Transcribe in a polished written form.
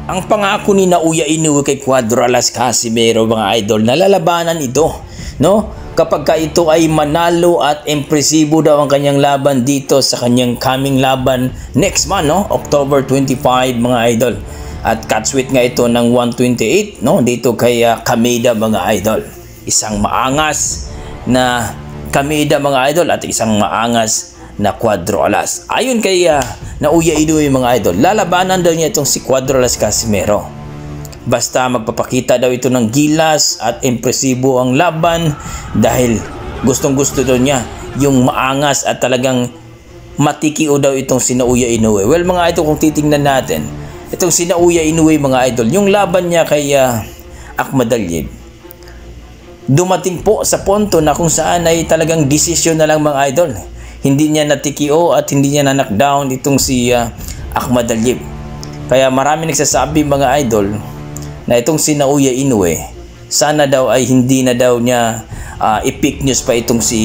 Ang pangako ni Naoya Inoue kay Cuadro Alas Casimero mga idol, nalalabanan ito, no? Kapag ka ito ay manalo at impresibo daw ang kanyang laban dito sa kanyang coming laban next month, no? October 25 mga idol. At catchweight nga ito ng 128, no? Dito kay Kameda mga idol. Isang maangas na Kameda mga idol at isang maangas na Cuadro Alas. Ayon kay Naoya Inoue mga idol, lalabanan daw niya itong si Cuadro Alas Casimero. Basta magpapakita daw ito ng gilas at impresibo ang laban dahil gustong-gusto daw niya yung maangas at talagang matikio daw itong si Naoya Inoue. Well mga idol, kung titingnan natin, itong si Naoya Inoue mga idol, yung laban niya kay Akhmadaliev, dumating po sa punto na kung saan ay talagang desisyon na lang mga idol. Hindi niya natikio at hindi niya na-knockdown itong si Akhmadaliev. Kaya marami nagsasabi mga idol na itong si Naoya Inoue, sana daw ay hindi na daw niya i-pick news pa itong si